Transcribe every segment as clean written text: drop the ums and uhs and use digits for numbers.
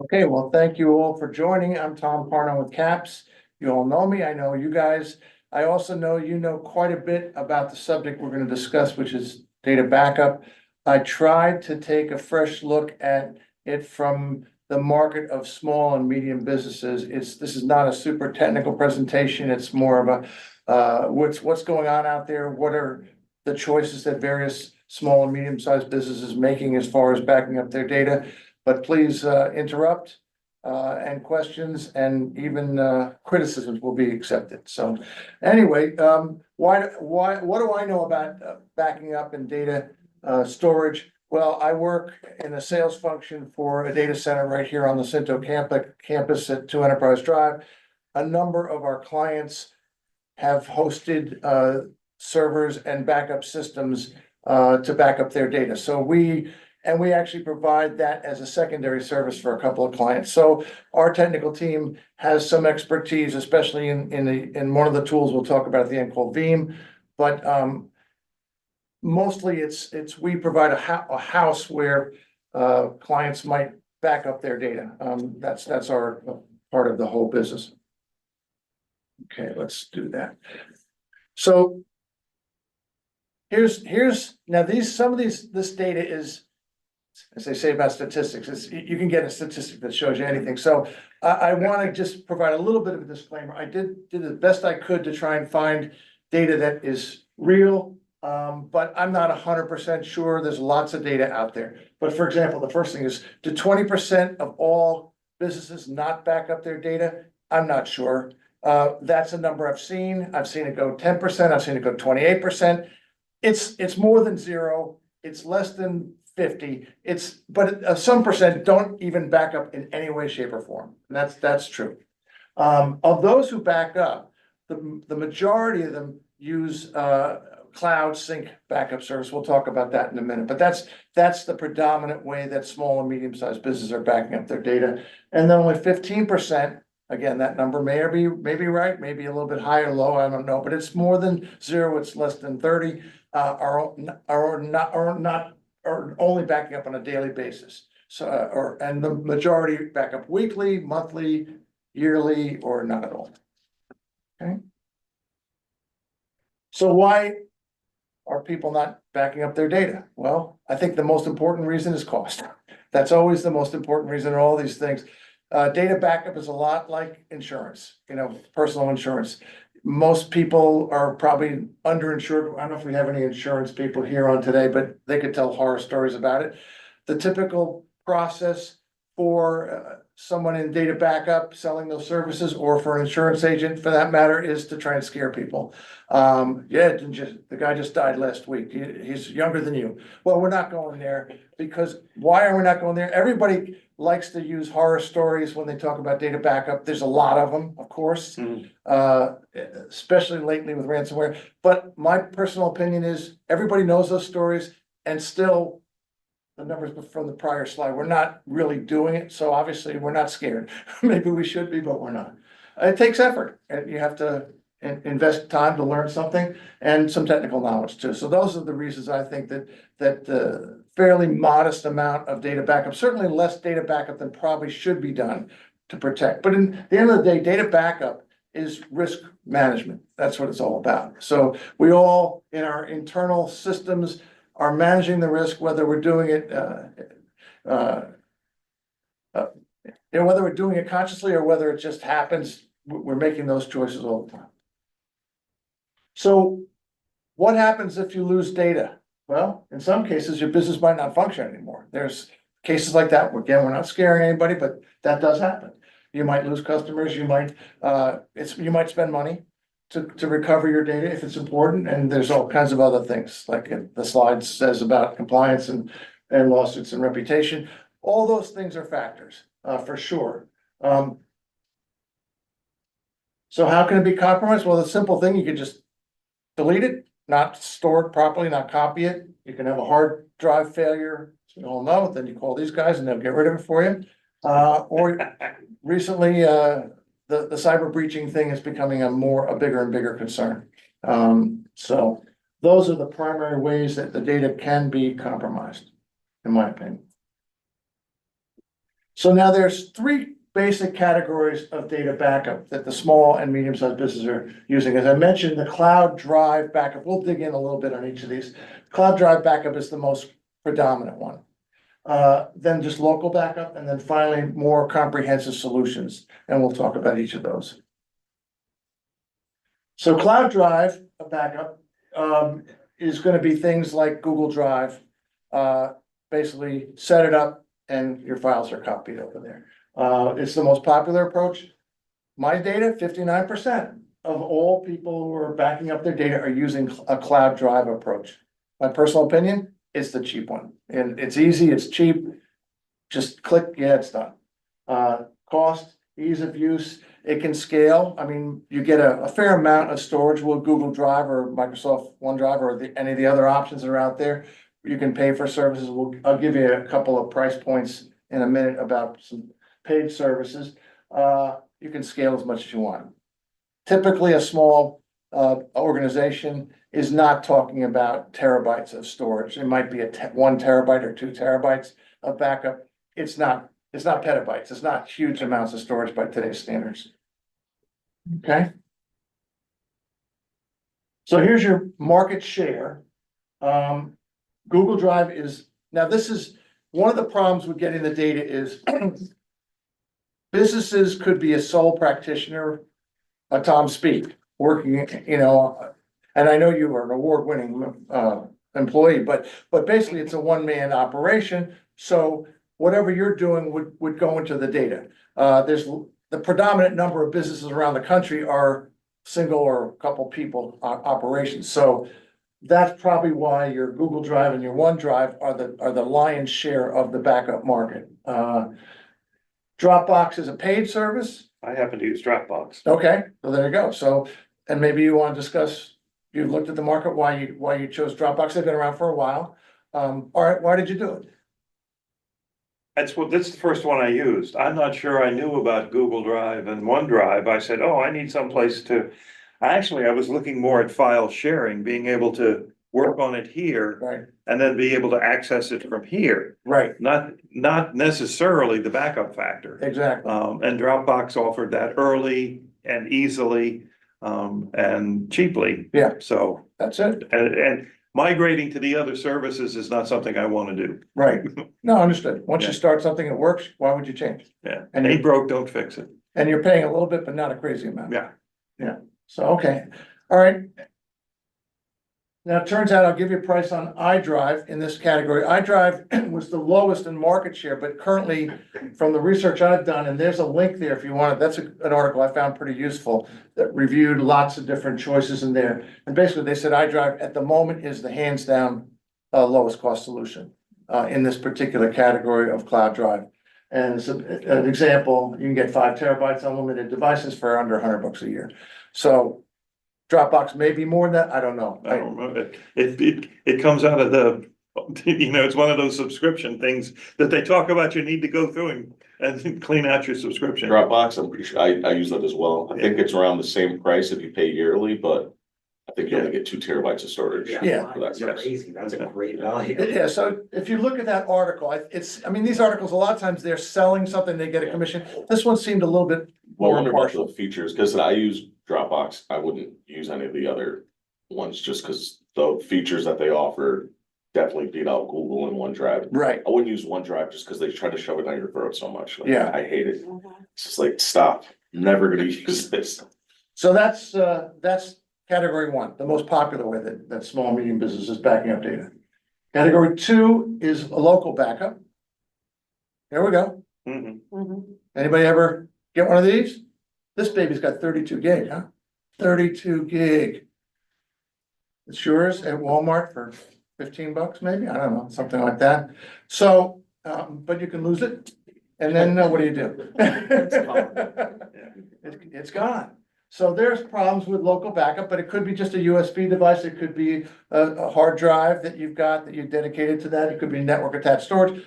Okay, well, thank you all for joining. I'm Tom Parnon with CAPS. You all know me. I know you guys. I also know you know quite a bit about the subject we're going to discuss, which is data backup. I tried to take a fresh look at it from the market of small and medium businesses. This is not a super technical presentation. It's more of a what's going on out there? What are the choices that various small and medium-sized businesses making as far as backing up their data? But please interrupt and questions and even criticisms will be accepted. So anyway, what do I know about backing up and data storage? Well, I work in a sales function for a data center right here on the Cinto campus at 2 Enterprise Drive. A number of our clients have hosted servers and backup systems to back up their data. So we actually provide that as a secondary service for a couple of clients. So our technical team has some expertise, especially in one of the tools we'll talk about at the end called Veeam. But mostly it's we provide a house where clients might back up their data. That's our part of the whole business. Okay, let's do that. So here's now this data is, as they say about statistics, you can get a statistic that shows you anything. So I want to just provide a little bit of a disclaimer. I did the best I could to try and find data that is real, but I'm not 100% sure. There's lots of data out there. But for example, the first thing is, do 20% of all businesses not back up their data? I'm not sure. That's a number I've seen. I've seen it go 10%. I've seen it go 28%. It's more than zero. It's less than 50. But some percent don't even back up in any way, shape, or form. And that's true. Of those who back up, the majority of them use cloud sync backup service. We'll talk about that in a minute. But that's the predominant way that small and medium-sized businesses are backing up their data. And then only 15%. Again, that number may be right, maybe a little bit high or low, I don't know, but it's more than zero, it's less than 30, are only backing up on a daily basis. So, and the majority back up weekly, monthly, yearly, or not at all. Okay. So why are people not backing up their data? Well, I think the most important reason is cost. That's always the most important reason in all these things. Data backup is a lot like insurance, personal insurance. Most people are probably underinsured. I don't know if we have any insurance people here on today, but they could tell horror stories about it. The typical process for someone in data backup selling those services, or for an insurance agent for that matter, is to try and scare people. The guy just died last week. He's younger than you. Well, we're not going there, because why are we not going there? Everybody likes to use horror stories when they talk about data backup. There's a lot of them, of course, especially lately with ransomware. But my personal opinion is everybody knows those stories, and still the numbers from the prior slide, we're not really doing it. So obviously we're not scared. Maybe we should be, but we're not. It takes effort, and you have to invest time to learn something and some technical knowledge too. So those are the reasons I think that fairly modest amount of data backup, certainly less data backup than probably should be done to protect. But in the end of the day, data backup is risk management. That's what it's all about. So we all in our internal systems are managing the risk, whether we're doing it whether we're doing it consciously or whether it just happens. We're making those choices all the time. So what happens if you lose data? Well, in some cases, your business might not function anymore. There's cases like that. Again, we're not scaring anybody, but that does happen. You might lose customers. You might spend money to recover your data if it's important. And there's all kinds of other things, like the slide says about compliance and lawsuits and reputation. All those things are factors for sure. So how can it be compromised? Well, the simple thing, you could just delete it, not store it properly, not copy it. You can have a hard drive failure, as we all know, then you call these guys and they'll get rid of it for you. Or recently, the cyber breaching thing is becoming a bigger and bigger concern. So those are the primary ways that the data can be compromised, in my opinion. So now there's three basic categories of data backup that the small and medium-sized businesses are using. As I mentioned, the cloud drive backup, we'll dig in a little bit on each of these. Cloud drive backup is the most predominant one. Then just local backup, and then finally more comprehensive solutions, and we'll talk about each of those. So cloud drive backup is going to be things like Google Drive. Basically set it up and your files are copied over there. It's the most popular approach. My data, 59% of all people who are backing up their data are using a cloud drive approach. My personal opinion, it's the cheap one, and it's easy, it's cheap. Just click, yeah, it's done. Cost, ease of use, it can scale. I mean, you get a fair amount of storage with Google Drive or Microsoft OneDrive or any of the other options that are out there. You can pay for services. I'll give you a couple of price points in a minute about some paid services. You can scale as much as you want. Typically, a small organization is not talking about terabytes of storage. It might be 1 terabyte or 2 terabytes of backup. It's not petabytes. It's not huge amounts of storage by today's standards. Okay. So here's your market share. Google Drive is, now this is one of the problems with getting the data is businesses could be a sole practitioner, a Tom Speak, working, and I know you are an award-winning employee, but basically it's a one-man operation. So whatever you're doing would go into the data. There's the predominant number of businesses around the country are single or a couple people operations. So that's probably why your Google Drive and your OneDrive are the lion's share of the backup market. Dropbox is a paid service. I happen to use Dropbox. Okay, well, there you go. So, and maybe you want to discuss, you've looked at the market, why you chose Dropbox. They've been around for a while. All right, why did you do it? That's the first one I used. I'm not sure I knew about Google Drive and OneDrive. I said, oh, I need someplace to, I was looking more at file sharing, being able to work on it here. Right. And then be able to access it from here. Right. Not necessarily the backup factor. Exactly. And Dropbox offered that early and easily, and cheaply. Yeah. So that's it. And migrating to the other services is not something I want to do. Right. No, understood. Once Yeah. you start something that works, why would you change? Yeah. And Ain't broke, don't fix it. And you're paying a little bit, but not a crazy amount. Yeah. Yeah. So, okay. All right. Now, it turns out I'll give you a price on iDrive in this category. iDrive was the lowest in market share, but currently from the research I've done, and there's a link there if you want it, that's an article I found pretty useful that reviewed lots of different choices in there. And basically they said iDrive at the moment is the hands down lowest cost solution in this particular category of cloud drive. And so an example, you can get 5 terabytes unlimited devices for under $100 a year. So Dropbox may be more than that, I don't know. I don't know. It comes out of the, it's one of those subscription things that they talk about. You need to go through and clean out your subscription. Dropbox, I'm pretty sure, I use that as well. I think it's around the same price if you pay yearly, but I think you only get 2 terabytes of storage. Yeah. For that price. Crazy, that's a great value. Yeah, so if you look at that article, these articles, a lot of times they're selling something, they get a commission. This one seemed a little bit Well, I more wonder about impartial. the features, because I use Dropbox, I wouldn't use any of the other ones just because the features that they offer definitely beat out Google and OneDrive. Right, I wouldn't use OneDrive just because they try to shove it down your throat so much. Like, Yeah. I hate it. It's just like, stop, I'm never gonna use this. so that's category 1, the most popular way that small and medium businesses backing up data. Category 2 is a local backup. Here we go. Mhm. Anybody ever get one of these? This baby's got 32 gig, huh? 32 gig. It's yours at Walmart for $15 maybe, I don't know, something like that. So, but you can lose it, and then what do you do? It's gone. So there's problems with local backup, but it could be just a USB device, it could be a hard drive that you've got that you're dedicated to that, it could be network attached storage.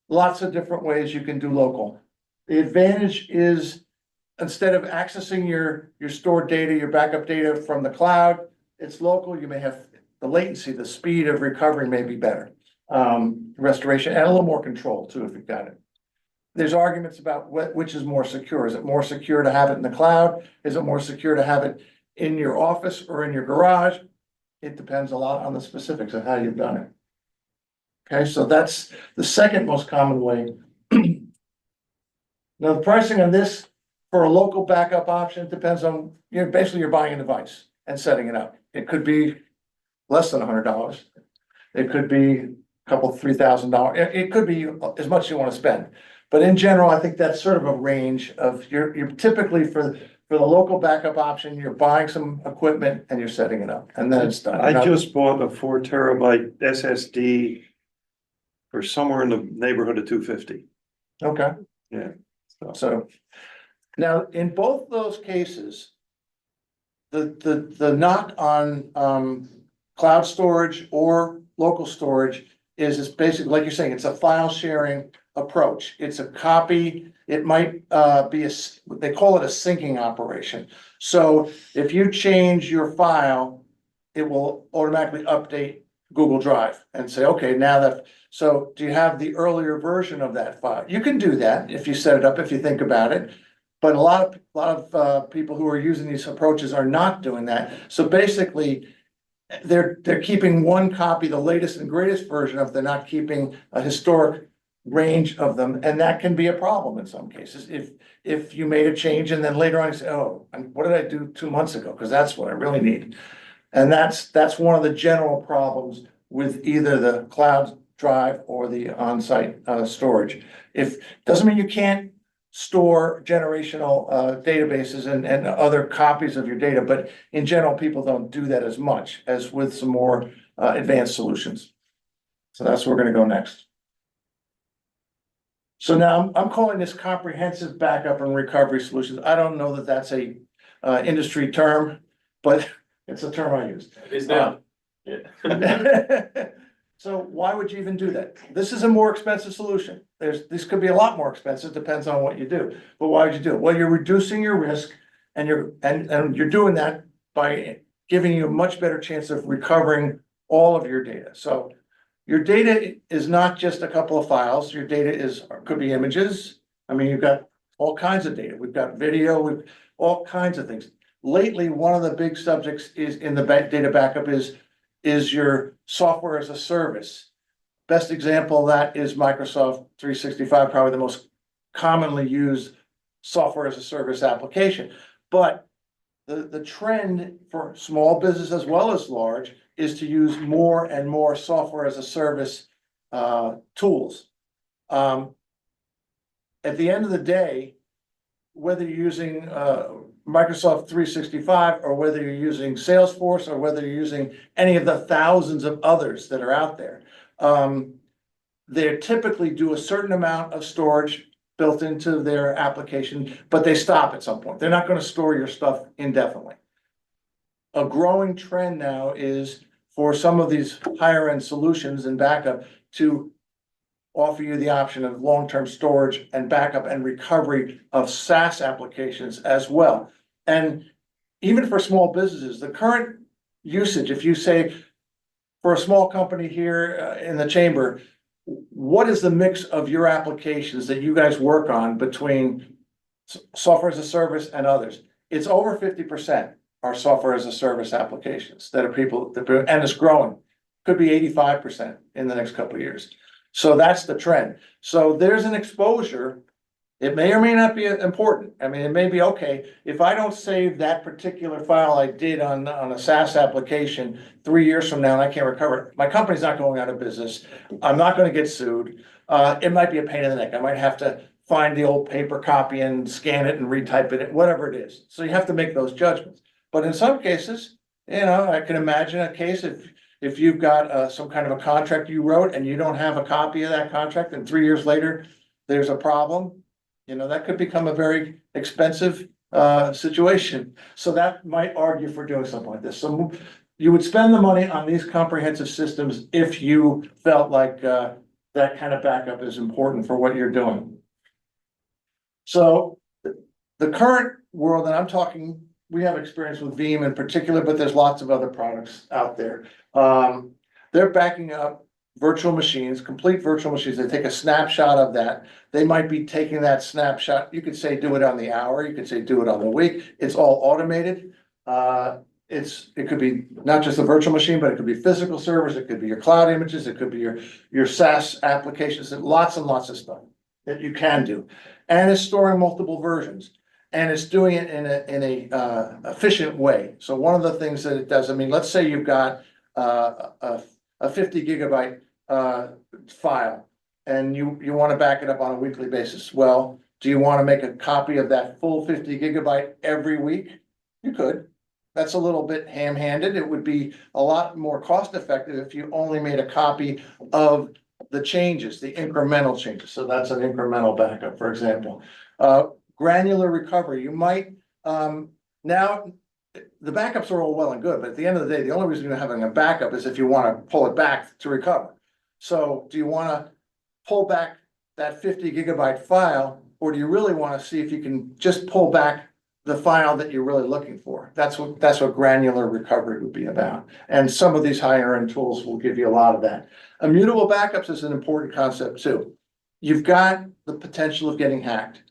Lots of different ways you can do local. The advantage is instead of accessing your stored data, your backup data from the cloud, it's local, you may have the latency, the speed of recovery may be better. Restoration and a little more control too, if you've got it. there's arguments about which is more secure. Is it more secure to have it in the cloud? Is it more secure to have it in your office or in your garage? It depends a lot on the specifics of how you've done it. Okay, so that's the second most common way. Now, the pricing on this for a local backup option depends on, basically you're buying a device and setting it up. It could be less than $100. It could be a couple, $3,000. It could be as much as you want to spend. But in general, I think that's sort of a range of, you're typically for the local backup option, you're buying some equipment and you're setting it up, and then it's done. I just bought a 4 terabyte SSD for somewhere in the neighborhood of $250. Okay. Yeah. So now in both those cases, the knock on cloud storage or local storage is basically, like you're saying, it's a file sharing approach. It's a copy. It might be they call it a syncing operation. So if you change your file, it will automatically update Google Drive and say, okay, now that, so do you have the earlier version of that file? You can do that if you set it up, if you think about it. But a lot of people who are using these approaches are not doing that. So basically, they're keeping one copy, the latest and greatest version of, they're not keeping a historic range of them, and that can be a problem in some cases. If you made a change and then later on you say, oh, what did I do 2 months ago? Because that's what I really need. And that's one of the general problems with either the cloud drive or the on-site storage. Doesn't mean you can't store generational databases and other copies of your data, but in general, people don't do that as much as with some more advanced solutions. So that's where we're gonna go next. So now I'm calling this comprehensive backup and recovery solutions. I don't know that that's a industry term, but it's a term I use. It is now. Yeah. So why would you even do that? This is a more expensive solution. This could be a lot more expensive, depends on what you do. But why would you do it? Well, you're reducing your risk, and you're doing that by giving you a much better chance of recovering all of your data. So your data is not just a couple of files. Your data could be images. I mean, you've got all kinds of data. We've got video, we've all kinds of things. Lately, one of the big subjects is in the data backup is your software as a service. Best example of that is Microsoft 365, probably the most commonly used software as a service application. But the trend for small business as well as large is to use more and more software as a service tools. At the end of the day, whether you're using Microsoft 365 or whether you're using Salesforce or whether you're using any of the thousands of others that are out there, they typically do a certain amount of storage built into their application, but they stop at some point. They're not going to store your stuff indefinitely. A growing trend now is for some of these higher end solutions and backup to offer you the option of long-term storage and backup and recovery of SaaS applications as well. And even for small businesses, the current usage, if you say for a small company here in the chamber, what is the mix of your applications that you guys work on between software as a service and others? It's over 50% are software as a service applications that are people, and it's growing. Could be 85% in the next couple of years. So that's the trend. So there's an exposure. It may or may not be important. I mean, it may be okay. If I don't save that particular file I did on a SaaS application 3 years from now and I can't recover it, my company's not going out of business. I'm not going to get sued. It might be a pain in the neck. I might have to find the old paper copy and scan it and retype it, whatever it is. So you have to make those judgments. But in some cases, I can imagine a case if you've got some kind of a contract you wrote and you don't have a copy of that contract and 3 years later, there's a problem, that could become a very expensive situation. So that might argue for doing something like this. So you would spend the money on these comprehensive systems if you felt like that kind of backup is important for what you're doing. So the current world, and I'm talking, we have experience with Veeam in particular, but there's lots of other products out there. They're backing up virtual machines, complete virtual machines. They take a snapshot of that. They might be taking that snapshot. You could say do it on the hour. You could say do it on the week. It's all automated. It could be not just a virtual machine, but it could be physical servers. It could be your cloud images. It could be your SaaS applications and lots of stuff that you can do. And it's storing multiple versions. And it's doing it in a efficient way. So one of the things that it does, I mean, let's say you've got a 50 gigabyte file and you want to back it up on a weekly basis. Well, do you want to make a copy of that full 50 gigabyte every week? You could. That's a little bit ham-handed. It would be a lot more cost effective if you only made a copy of the changes, the incremental changes. So that's an incremental backup, for example. Granular recovery, you might, now, the backups are all well and good, but at the end of the day, the only reason you're having a backup is if you want to pull it back to recover. So do you want to pull back that 50 gigabyte file, or do you really want to see if you can just pull back the file that you're really looking for? That's what granular recovery would be about. And some of these higher end tools will give you a lot of that. Immutable backups is an important concept too. You've got the potential of getting hacked.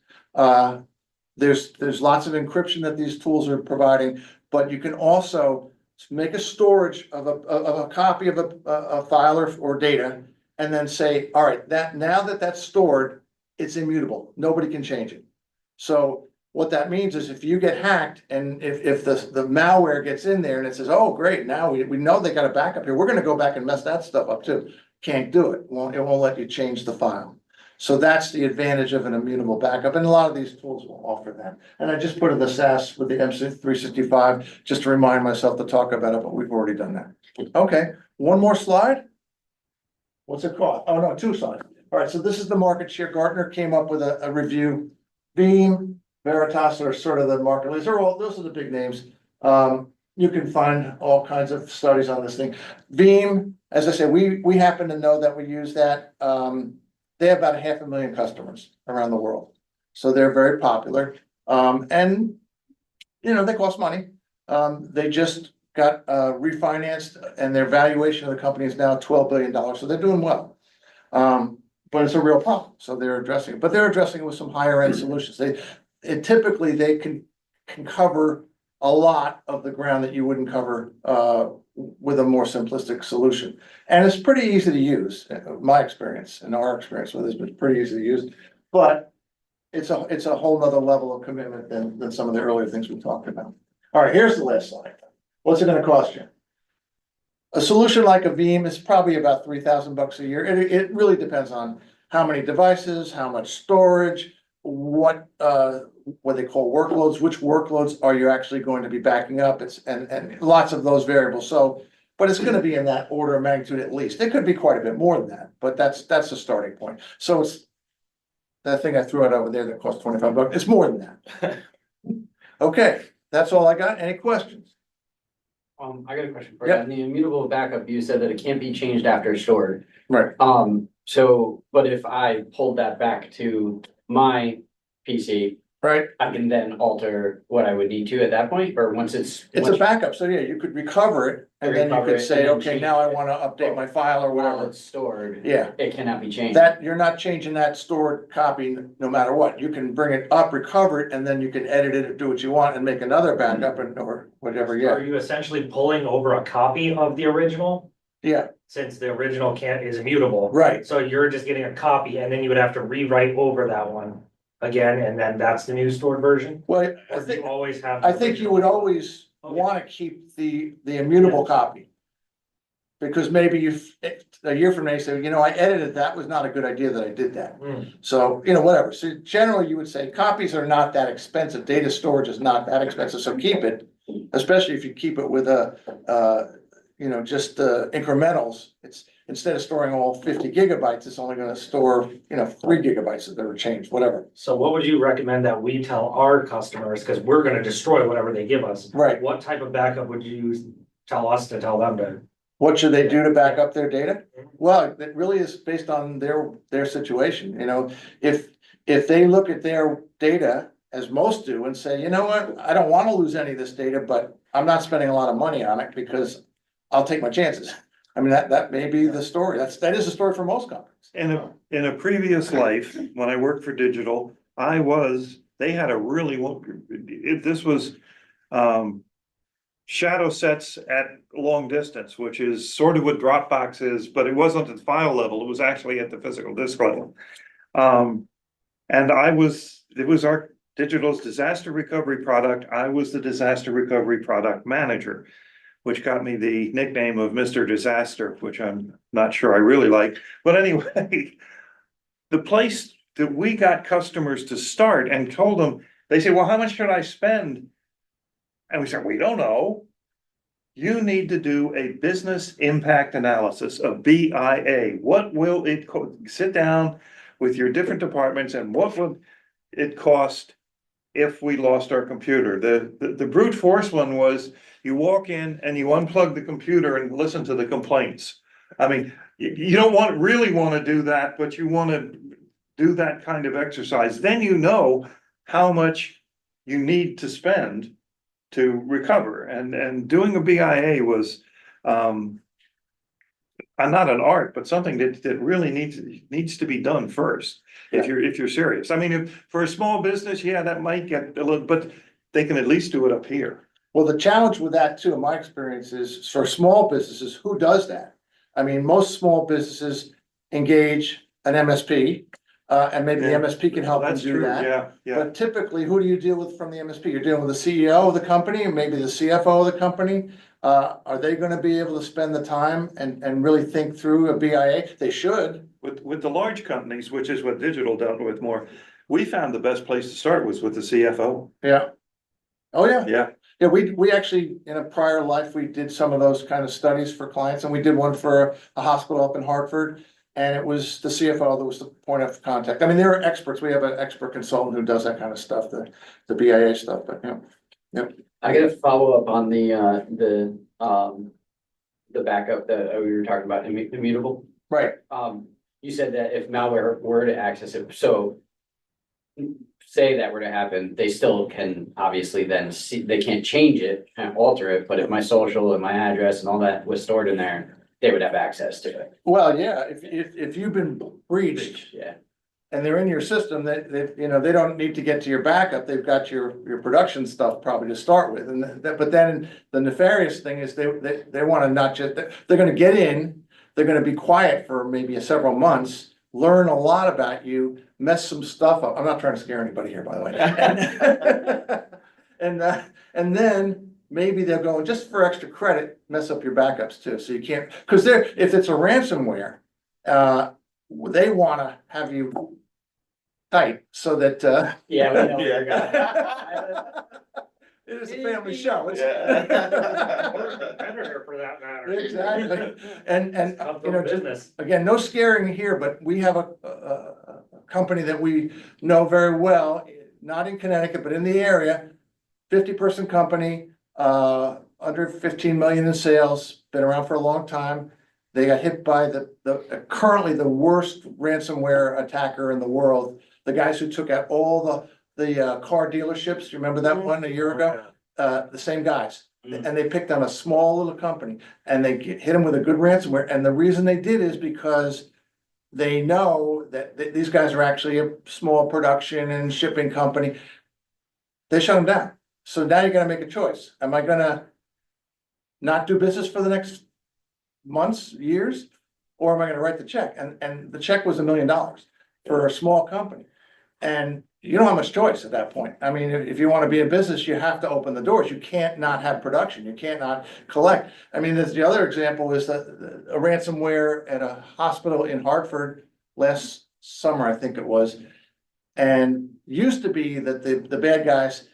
There's lots of encryption that these tools are providing, but you can also make a storage of a copy of a file or data, and then say, all right, now that that's stored, it's immutable. Nobody can change it. So what that means is if you get hacked and if the malware gets in there and it says, oh, great, now we know they got a backup here, we're going to go back and mess that stuff up too. Can't do it. Well, it won't let you change the file. So that's the advantage of an immutable backup, and a lot of these tools will offer that. And I just put in the SaaS with the M365 just to remind myself to talk about it, but we've already done that. Okay, one more slide. What's it called? Oh no, two slides. All right, so this is the market share. Gartner came up with a review. Veeam, Veritas are sort of the market leaders. Those are the big names. You can find all kinds of studies on this thing. Veeam, as I said, we happen to know that we use that. They have about 500,000 customers around the world. So they're very popular. And, you know, they cost money. They just got refinanced and their valuation of the company is now $12 billion. So they're doing well. But it's a real problem. So they're addressing it. But they're addressing it with some higher end solutions. Typically they can cover a lot of the ground that you wouldn't cover with a more simplistic solution. And it's pretty easy to use. My experience and our experience with it has been pretty easy to use, but it's a whole nother level of commitment than some of the earlier things we talked about. All right, here's the last slide. What's it going to cost you? A solution like a Veeam is probably about $3,000 a year. It really depends on how many devices, how much storage, what they call workloads, which workloads are you actually going to be backing up? And lots of those variables. So, but it's going to be in that order of magnitude at least. It could be quite a bit more than that, but that's the starting point. So it's that thing I threw out over there that cost $25. It's more than that. Okay, that's all I got. Any questions? I got a question for you. Yep. In the immutable backup, you said that it can't be changed after it's stored. Right. So, but if I pulled that back to my PC, Right. I can then alter what I would need to at that point, or once it's. It's a backup. So yeah, you could recover it and then you Recover could it say, and then okay, change now I it. want to update my file or While whatever. it's stored. Yeah. It cannot be changed. That you're not changing that stored copy no matter what. You can bring it up, recover it, and then you can edit it or do what you want and make another backup or whatever. Are Yeah. you essentially pulling over a copy of the original? Yeah. Since the original is immutable. Right. So you're just getting a copy and then you would have to rewrite over that one again, and then that's the new stored version? Well, I Or do you think, always have? I think you would always Okay. want to keep the immutable copy. Because maybe a year from now, you say, you know, I edited, that was not a good idea that I did that. So, you know, whatever. So generally you would say copies are not that expensive. Data storage is not that expensive. So keep it, especially if you keep it with just incrementals. It's instead of storing all 50 gigabytes, it's only going to store, 3 gigabytes that are changed, whatever. So what would you recommend that we tell our customers, because we're gonna destroy whatever they give us? Right. What type of backup would you tell us to tell them to? What should they do to back up their data? Well, it really is based on their situation, if they look at their data, as most do, and say, you know what, I don't want to lose any of this data, but I'm not spending a lot of money on it because I'll take my chances. I mean, that may be the story. That is the story for most companies. In a previous life, when I worked for digital, they had a really, this was, shadow sets at long distance, which is sort of what Dropbox is, but it wasn't at file level, it was actually at the physical disk level. And it was our digital's disaster recovery product, I was the disaster recovery product manager, which got me the nickname of Mr. Disaster, which I'm not sure I really like, but anyway. The place that we got customers to start and told them, they say, well, how much should I spend? And we said, we don't know. You need to do a business impact analysis, a BIA. What will it sit down with your different departments and what would it cost if we lost our computer? The brute force one was you walk in and you unplug the computer and listen to the complaints. I mean, you don't really want to do that, but you want to do that kind of exercise. Then you know how much you need to spend to recover. And doing a BIA was not an art, but something that really needs to be done first. If you're serious. I mean, for a small business, yeah, that might get a little, but they can at least do it up here. Well, the challenge with that too, in my experience, is for small businesses, who does that? I mean, most small businesses engage an MSP, and maybe the Yeah. MSP can help them That's do true, that. yeah. But typically, who do you deal with from the MSP? You're dealing with the CEO of the company and maybe the CFO of the company. Are they gonna be able to spend the time and really think through a BIA? They should. With the large companies, which is what digital dealt with more, we found the best place to start was with the CFO. Yeah. Oh, yeah. Yeah, Yeah, we actually, in a prior life, we did some of those kind of studies for clients, and we did one for a hospital up in Hartford. And it was the CFO that was the point of contact. I mean, there are experts. We have an expert consultant who does that kind of stuff, the BIA stuff, but yeah. I gotta follow up on the backup that we were talking about, immutable. Right. You said that if malware were to access it, so say that were to happen, they still can obviously then see, they can't change it and alter it, but if my social and my address and all that was stored in there, they would have access to it. Well, yeah, if you've been breached Yeah, and they're in your system, they don't need to get to your backup. They've got your production stuff probably to start with. And but then the nefarious thing is they want to not just, they're gonna get in, they're gonna be quiet for maybe several months, learn a lot about you, mess some stuff up. I'm not trying to scare anybody here, by the way. And then maybe they'll go, just for extra credit, mess up your backups too. So you can't, because if it's a ransomware, they wanna have you tight so that, yeah, we know where you're going. it is a family show. Competitor for that matter. Exactly. And, Tough you know, just, business. again, no scaring here, but we have a company that we know very well, not in Connecticut, but in the area. 50-person company, under 15 million in sales, been around for a long time. They got hit by currently the worst ransomware attacker in the world. The guys who took out all the car dealerships, you remember that one a year ago? The same guys. And they picked on a small little company and they hit them with a good ransomware. And the reason they did is because they know that these guys are actually a small production and shipping company. They shut them down. So now you gotta make a choice. Am I gonna not do business for the next months, years? Or am I gonna write the check? And the check was $1 million for a small company. And you don't have much choice at that point. I mean, if you wanna be in business, you have to open the doors. You can't not have production. You can't not collect. I mean, there's the other example is that a ransomware at a hospital in Hartford last summer, I think it was. And used to be that the bad guys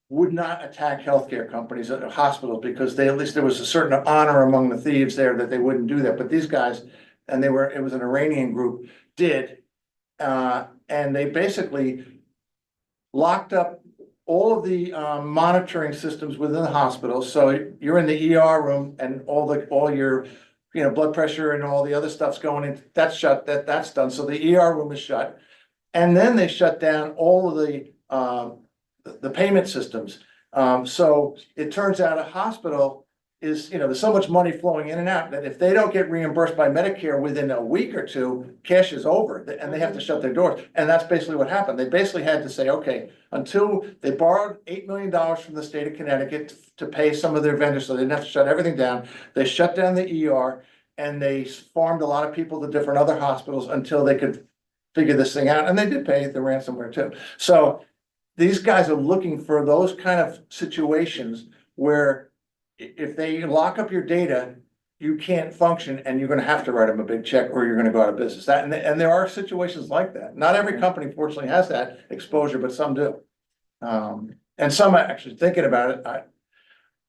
would not attack healthcare companies at hospitals because at least there was a certain honor among the thieves there that they wouldn't do that. But these guys, and it was an Iranian group, did. And they basically locked up all of the monitoring systems within the hospital. So you're in the ER room and all your, blood pressure and all the other stuff's going in, that's shut, that's done. So the ER room is shut. And then they shut down all of the payment systems. So it turns out a hospital is, there's so much money flowing in and out that if they don't get reimbursed by Medicare within a week or two, cash is over and they have to shut their doors. And that's basically what happened. They basically had to say, okay, until they borrowed $8 million from the state of Connecticut to pay some of their vendors, so they didn't have to shut everything down. They shut down the ER and they farmed a lot of people to different other hospitals until they could figure this thing out. And they did pay the ransomware too. So these guys are looking for those kind of situations where if they lock up your data, you can't function and you're gonna have to write them a big check or you're gonna go out of business. That, and there are situations like that. Not every company fortunately has that exposure, but some do. And some are actually thinking about it.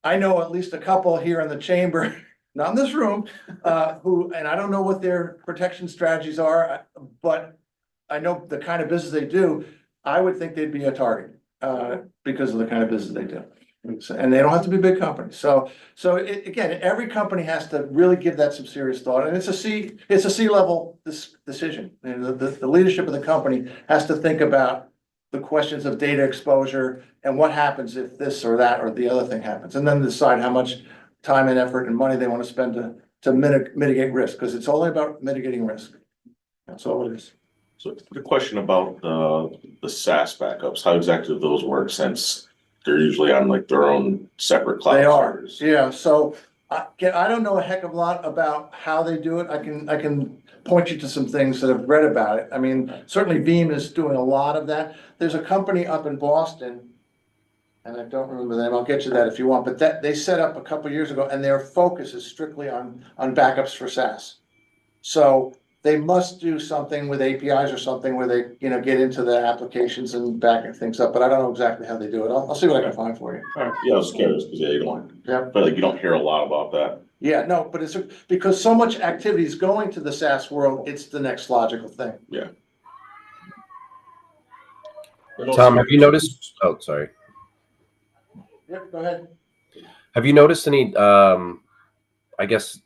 I know at least a couple here in the chamber, not in this room, who, and I don't know what their protection strategies are, but I know the kind of business they do. I would think they'd be a target, because of the kind of business they do. And they don't have to be big companies. So again, every company has to really give that some serious thought, and it's a C-level decision. And the leadership of the company has to think about the questions of data exposure and what happens if this or that or the other thing happens, and then decide how much time and effort and money they want to spend to mitigate risk, because it's only about mitigating risk. That's all it is. So the question about the SaaS backups, how exactly do those work, since they're usually on like their own separate cloud They are, servers? yeah, so I don't know a heck of a lot about how they do it. I can point you to some things that I've read about it. I mean, certainly Veeam is doing a lot of that. There's a company up in Boston, and I don't remember the name, I'll get you that if you want, but that they set up a couple years ago, and their focus is strictly on backups for SaaS. So they must do something with APIs or something where they, get into the applications and backing things up, but I don't know exactly how they do it. I'll see what I can find for you. Yeah, I was curious, because you don't, Yeah. but like you don't hear a lot about that. Yeah, no, but it's because so much activity is going to the SaaS world, it's the next logical thing. Yeah. Tom, have you noticed? Oh, sorry. Yep, go ahead. Have you noticed any, I guess,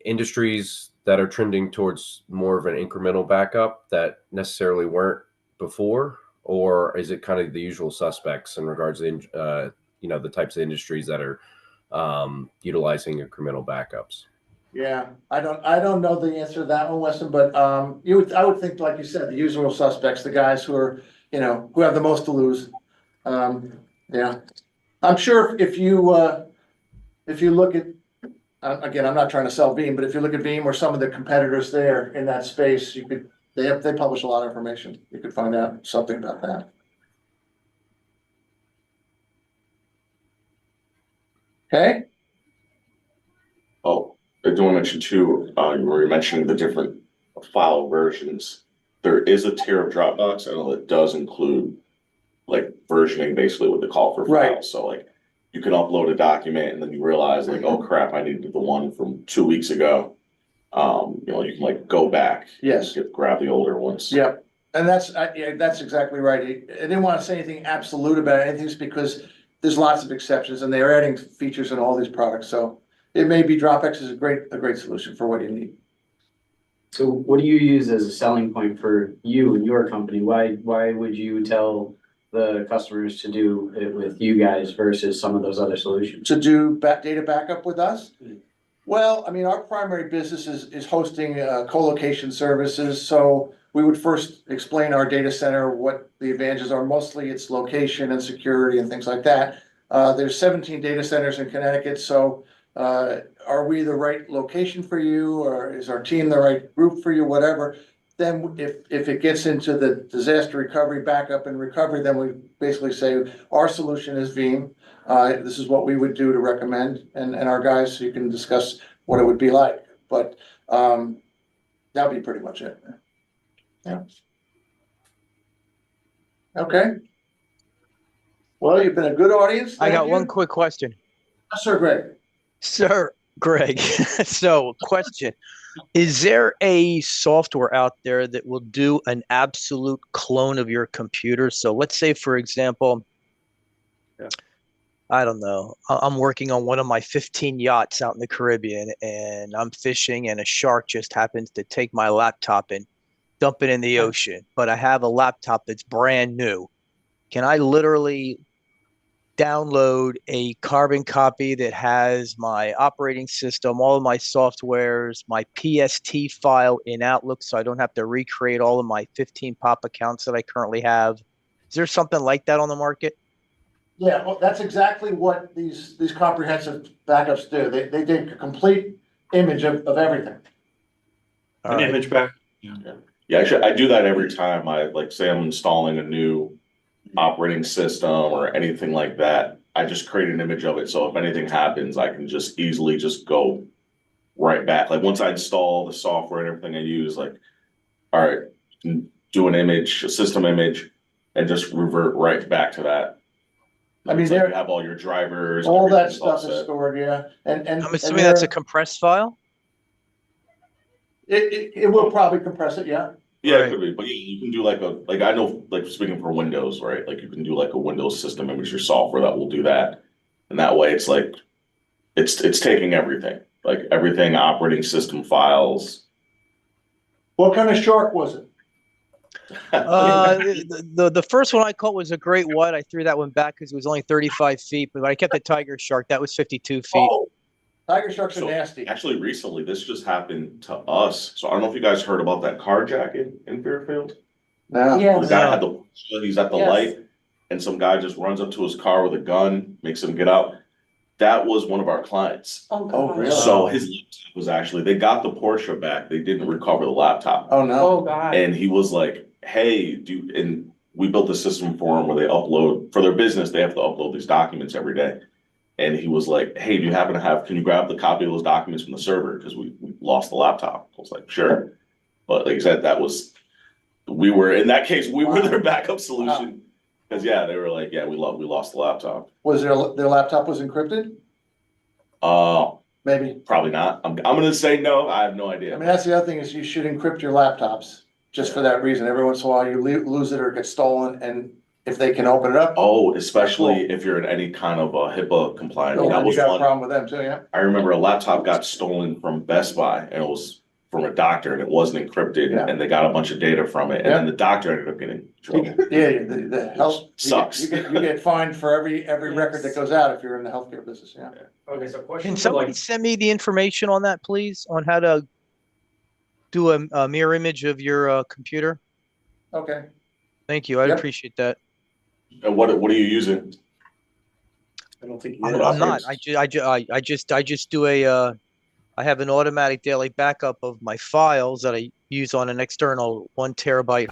industries that are trending towards more of an incremental backup that necessarily weren't before? Or is it kind of the usual suspects in regards to, the types of industries that are utilizing incremental backups? Yeah, I don't know the answer to that one, Weston, but I would think, like you said, the usual suspects, the guys who are, who have the most to lose. Yeah, I'm sure if you look at, again, I'm not trying to sell Veeam, but if you look at Veeam or some of the competitors there in that space, they publish a lot of information. You could find out something about that. Okay, Oh, I do want to mention too, you were mentioning the different file versions. There is a tier of Dropbox, I know that does include like versioning, basically what they call for Right. files. So like you can upload a document and then you realize like, oh crap, I needed the one from 2 weeks ago. You can like go back. Yes. Grab the older ones. yeah, and that's exactly right. I didn't want to say anything absolute about anything, just because there's lots of exceptions and they're adding features in all these products. So it may be Dropbox is a great solution for what you need. So what do you use as a selling point for you and your company? Why would you tell the customers to do it with you guys versus some of those other solutions? To do data backup with us? Well, I mean, our primary business is hosting co-location services. So we would first explain our data center, what the advantages are. Mostly it's location and security and things like that. There's 17 data centers in Connecticut. So are we the right location for you, or is our team the right group for you, whatever? Then if it gets into the disaster recovery, backup and recovery, then we basically say our solution is Veeam. This is what we would do to recommend, and our guys, so you can discuss what it would be like, but that'd be pretty much it. Yeah. Okay. Well, you've been a good audience. I got Thank you. one quick question. Sir Greg. Sir Greg, so question, is there a software out there that will do an absolute clone of your computer? So let's say, for example, I don't know, I'm working on one of my 15 yachts out in the Caribbean and I'm fishing and a shark just happens to take my laptop and dump it in the ocean, but I have a laptop that's brand new. Can I literally download a carbon copy that has my operating system, all of my softwares, my PST file in Outlook, so I don't have to recreate all of my 15 POP accounts that I currently have. Is there something like that on the market? Yeah, well, that's exactly what these comprehensive backups do. They take a complete image of everything. All An right. image back. Yeah, actually, I do that every time I, like, say I'm installing a new operating system or anything like that. I just create an image of it, so if anything happens, I can just easily just go right back. Like, once I install the software and everything I use, like, all right, do an image, a system image, and just revert right back to that. I mean, It's like there- you have all your drivers. All that everything's all stuff is set. stored, yeah, and I'm assuming that's a compressed file? it will probably compress it, yeah. Yeah, Right. it could be, but you can do like I know, like, speaking for Windows, right? Like, you can do like a Windows system image, your software that will do that. And that way it's like, it's taking everything, like everything, operating system files. What kind of shark was it? The first one I caught was a great white. I threw that one back because it was only 35 feet, but I kept the tiger shark. That was 52 feet. Oh, tiger sharks are So, nasty. actually, recently, this just happened to us. So I don't know if you guys heard about that carjacking in Fairfield. No. The guy No. had he's at the Yes. light, and some guy just runs up to his car with a gun, makes him get out. That was one of our clients. Oh, Oh, God. really? So his laptop was actually, they got the Porsche back, they didn't recover the laptop. Oh, no. Oh, God. And he was like, hey, and we built a system for them where they upload, for their business, they have to upload these documents every day. And he was like, hey, do you happen to can you grab the copy of those documents from the server? Because we lost the laptop. I was like, sure. But like I said, in that case, we were their backup solution. Because yeah, they were like, yeah, we lost the laptop. Was their laptop was encrypted? Maybe. Probably not. I'm gonna say no. I have no I idea. mean, that's the other thing is you should encrypt your laptops, just for that reason. Every once in a while you lose it or it gets stolen, and if they can open it up. Oh, especially if you're in any kind of a HIPAA compliant. Oh, That you was got a one. problem with them too, yeah? I remember a laptop got stolen from Best Buy, and it was from a doctor, and it wasn't encrypted, Yeah. and they got a bunch of data from it, and then the doctor ended up getting in trouble. Yeah, the health. Sucks. You get fined for every record that goes out if you're in the healthcare business, yeah. Okay, so question Can for somebody like, send me the information on that, please, on how to do a mirror image of your computer? Okay, Thank you. I'd Yep. appreciate that. And what are you using? I don't think. I'm I'm not. operates. I just do I have an automatic daily backup of my files that I use on an external 1 terabyte